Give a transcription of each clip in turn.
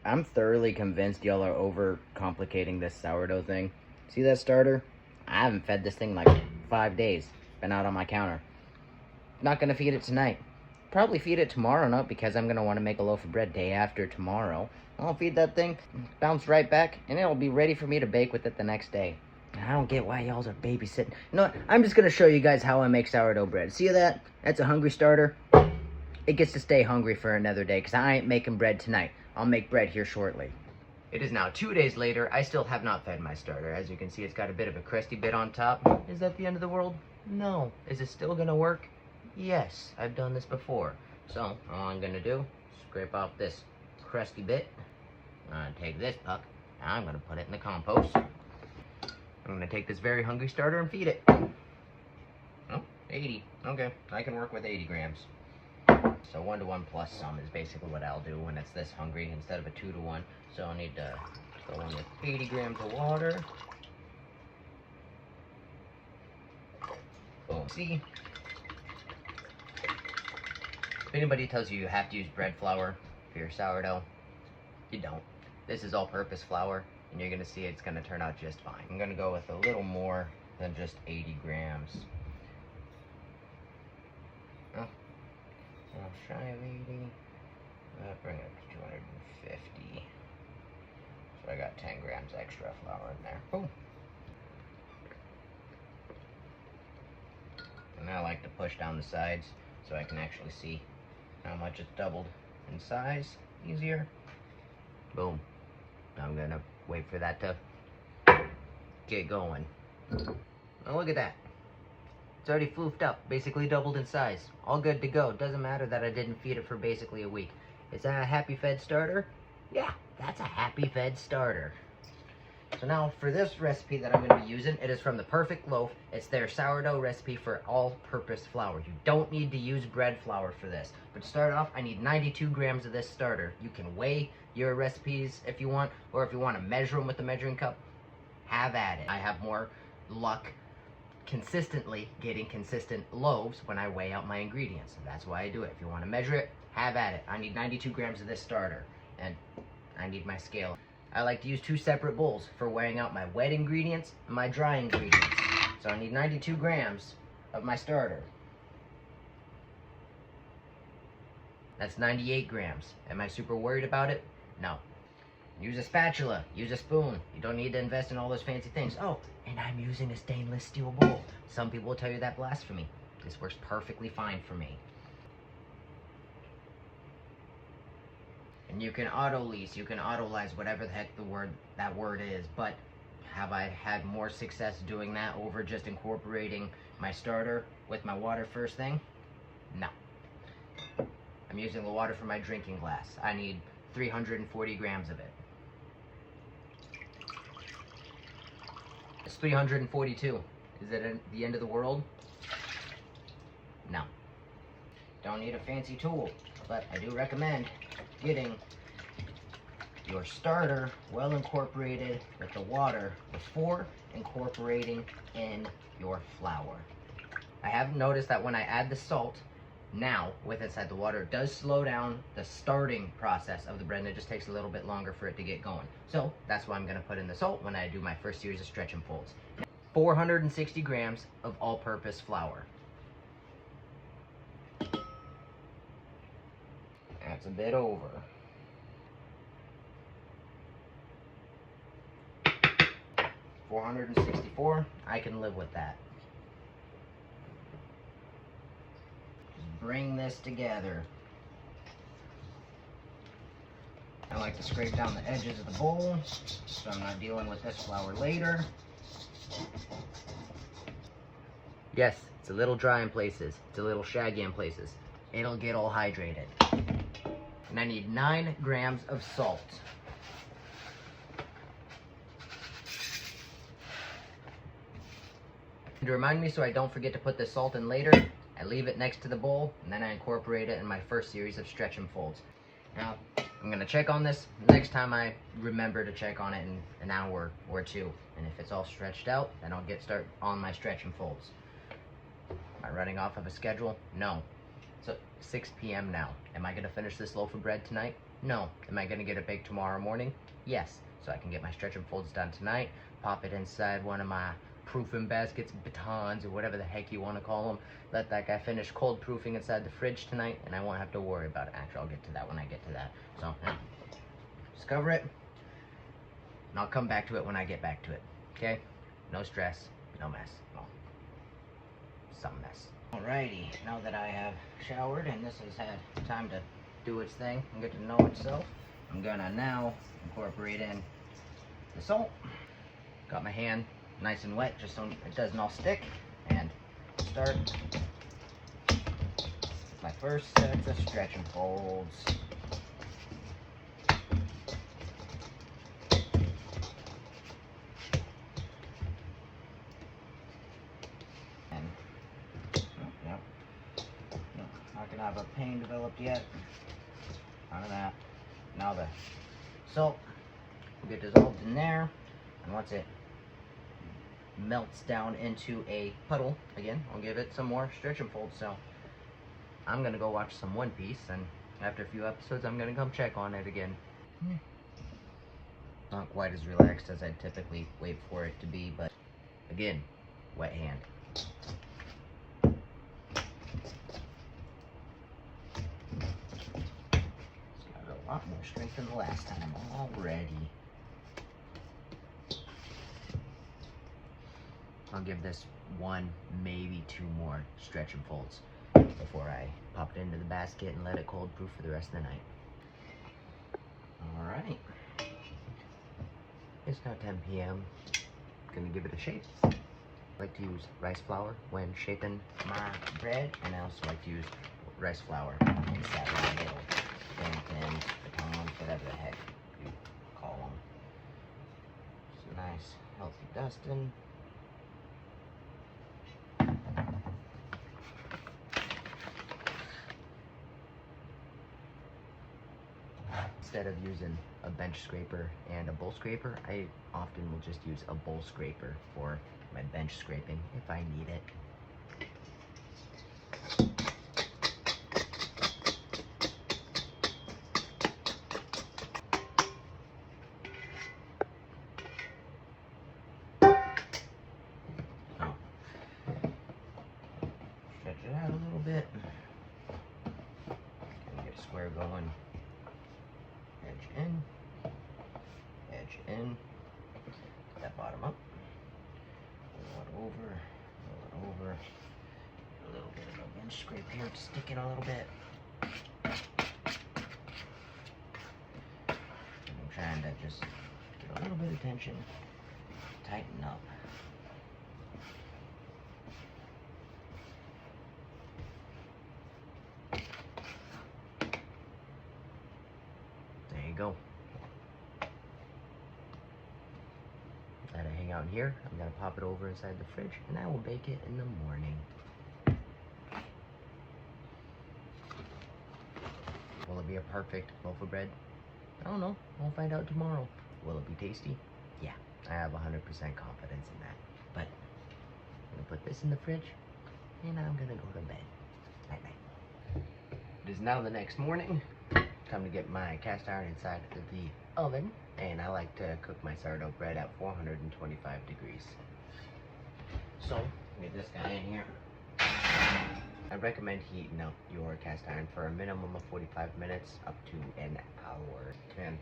I'm thoroughly convinced y'all are over complicating this sourdough thing. See that starter? I haven't fed this thing like 5 days. Been out on my counter. Not gonna feed it tonight. Probably feed it tomorrow, not because I'm gonna want to make a loaf of bread day after tomorrow. I'll feed that thing, bounce right back, and it'll be ready for me to bake with it the next day. I don't get why y'all are babysitting. You know what? I'm just gonna show you guys how I make sourdough bread. See that? That's a hungry starter. It gets to stay hungry for another day, because I ain't making bread tonight. I'll make bread here shortly. It is now 2 days later. I still have not fed my starter. As you can see, it's got a bit of a crusty bit on top. Is that the end of the world? No. Is it still gonna work? Yes, I've done this before. So, all I'm gonna do, scrape off this crusty bit. I'm gonna take this puck, and I'm gonna put it in the compost. I'm gonna take this very hungry starter and feed it. Oh, 80. Okay, I can work with 80 grams. So 1-to-1 plus some is basically what I'll do when it's this hungry instead of a 2-to-1. So I'll need to go in with 80 grams of water. Boom. See? If anybody tells you you have to use bread flour for your sourdough, you don't. This is all-purpose flour, and you're going to see it's going to turn out just fine. I'm going to go with a little more than just 80 grams. Oh. Shy of 80. Bring it up to 250. So I got 10 grams extra flour in there. Boom. And I like to push down the sides so I can actually see how much it's doubled in size. Easier. Boom. Now I'm gonna wait for that to get going. Now look at that. It's already floofed up, basically doubled in size. All good to go. Doesn't matter that I didn't feed it for basically a week. Is that a happy fed starter? Yeah, that's a happy fed starter. So now for this recipe that I'm going to be using, it is from The Perfect Loaf. It's their sourdough recipe for all-purpose flour. You don't need to use bread flour for this. But to start off, I need 92 grams of this starter. You can weigh your recipes if you want, or if you want to measure them with a measuring cup, have at it. I have more luck consistently getting consistent loaves when I weigh out my ingredients. That's why I do it. If you want to measure it, have at it. I need 92 grams of this starter, and I need my scale. I like to use 2 separate bowls for weighing out my wet ingredients and my dry ingredients. So I need 92 grams of my starter. That's 98 grams. Am I super worried about it? No. Use a spatula, use a spoon. You don't need to invest in all those fancy things. Oh, and I'm using a stainless steel bowl. Some people will tell you that blasphemy. This works perfectly fine for me. And you can auto-lease, you can auto-lyze, whatever the heck that word is, but have I had more success doing that over just incorporating my starter with my water first thing? No. I'm using the water from my drinking glass. I need 340 grams of it. It's 342. Is it the end of the world? No. Don't need a fancy tool, but I do recommend getting your starter well incorporated with the water before incorporating in your flour. I have noticed that when I add the salt now with inside the water, it does slow down the starting process of the bread, and it just takes a little bit longer for it to get going. So that's why I'm going to put in the salt when I do my first series of stretch and folds. 460 grams of all-purpose flour. That's a bit over. $464, I can live with that. Just bring this together. I like to scrape down the edges of the bowl so I'm not dealing with this flour later. Yes, it's a little dry in places. It's a little shaggy in places. It'll get all hydrated. And I need 9 grams of salt. To remind me so I don't forget to put the salt in later, I leave it next to the bowl, and then I incorporate it in my first series of stretch and folds. Now, I'm going to check on this next time I remember to check on it in an hour or two. And if it's all stretched out, then I'll start on my stretch and folds. Am I running off of a schedule? No. So 6 p.m. now. Am I going to finish this loaf of bread tonight? No. Am I gonna get it baked tomorrow morning? Yes. So I can get my stretch and folds done tonight, pop it inside one of my proofing baskets, batons, or whatever the heck you want to call them. Let that guy finish cold proofing inside the fridge tonight, and I won't have to worry about it. Actually, I'll get to that when I get to that. So, just cover it, and I'll come back to it when I get back to it. Okay? No stress, no mess. Well, some mess. Alrighty, now that I have showered and this has had time to do its thing and get to know itself, I'm gonna now incorporate in the salt. Got my hand nice and wet just so it doesn't all stick, and start with my first set of stretch and folds. And no, not gonna have a pain developed yet. None of that. Now the salt will get dissolved in there, and once it melts down into a puddle, again, I'll give it some more stretch and fold. So I'm gonna go watch some One Piece, and after a few episodes I'm gonna come check on it again. Not quite as relaxed as I typically wait for it to be, but again, wet hand. It's got a lot more strength than the last time already. I'll give this one, maybe two more stretch and folds before I pop it into the basket and let it cold proof for the rest of the night. Alright. It's now 10 p.m. Gonna give it a shape. I like to use rice flour when shaping my bread, and I also like to use rice flour inside of my little pins, batons, whatever the heck you call them. It's a nice, healthy dusting. Instead of using a bench scraper and a bowl scraper, I often will just use a bowl scraper for my bench scraping if I need it. Oh. Stretch it out a little bit. Gonna get a square going. Edge in, put that bottom up, roll it over, a little bit of a bench scrape here to stick it a little bit. I'm trying to just get a little bit of tension, tighten up. There you go. Let it hang out here. I'm gonna pop it over inside the fridge, and I will bake it in the morning. Will it be a perfect loaf of bread? I don't know. We'll find out tomorrow. Will it be tasty? Yeah, I have 100% confidence in that. But I'm gonna put this in the fridge, and I'm gonna go to bed. Night night. It is now the next morning. Time to get my cast iron inside of the oven, and I like to cook my sourdough bread at 425 degrees. So, get this guy in here. I recommend heating up your cast iron for a minimum of 45 minutes up to an hour. And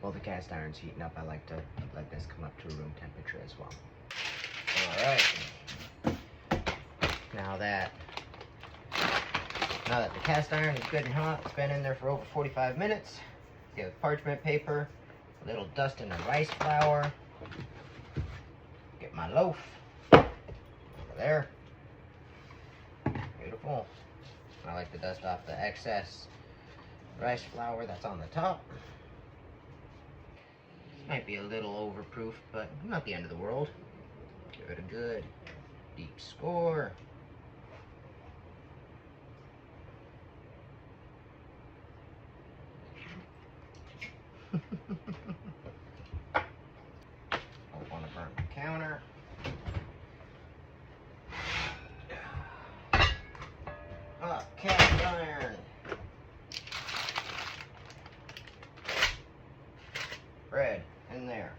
while the cast iron's heating up, I like to let this come up to room temperature as well. Alright. Now that the cast iron is good and hot, it's been in there for over 45 minutes. Get a parchment paper, a little dusting of rice flour. Get my loaf over there. Beautiful. I like to dust off the excess rice flour that's on the top. Might be a little overproof, but not the end of the world. Give it a good deep score. Don't want to burn the counter. Cast iron. bread in there.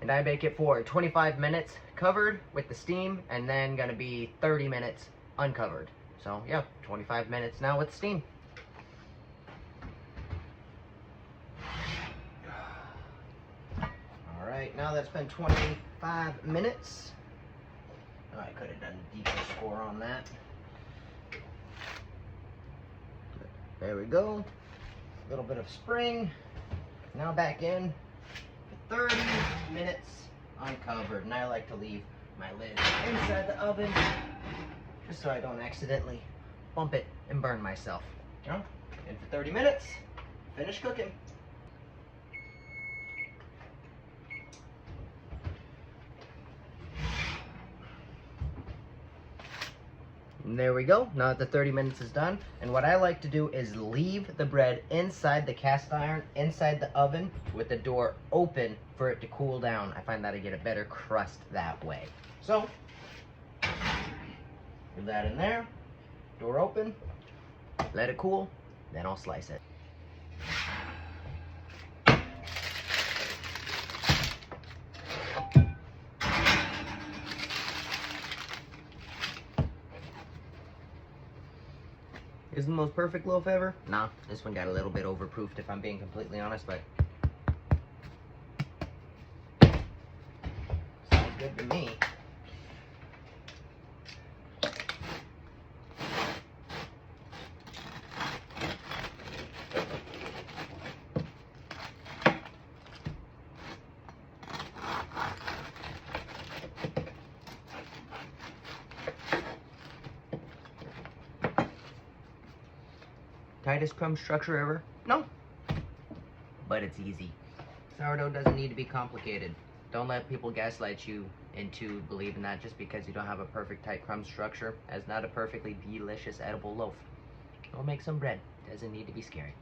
And I bake it for 25 minutes covered with the steam, and then gonna be 30 minutes uncovered. So yeah, 25 minutes now with steam. All right, now that's been 25 minutes. Oh, I could have done a deeper score on that. There we go. A little bit of spring. Now back in. 30 minutes uncovered, and I like to leave my lid inside the oven just so I don't accidentally bump it and burn myself. You know? And for 30 minutes, finish cooking. And there we go. Now that the 30 minutes is done, and what I like to do is leave the bread inside the cast iron, inside the oven, with the door open for it to cool down. I find that I get a better crust that way. So, leave that in there, door open, let it cool, then I'll slice it. Isn't the most perfect loaf ever? Nah, this one got a little bit overproofed if I'm being completely honest, but sounds good to me. Tightest crumb structure ever? No. But it's easy. Sourdough doesn't need to be complicated. Don't let people gaslight you into believing that just because you don't have a perfect tight crumb structure as not a perfectly delicious edible loaf. Go make some bread. Doesn't need to be scary.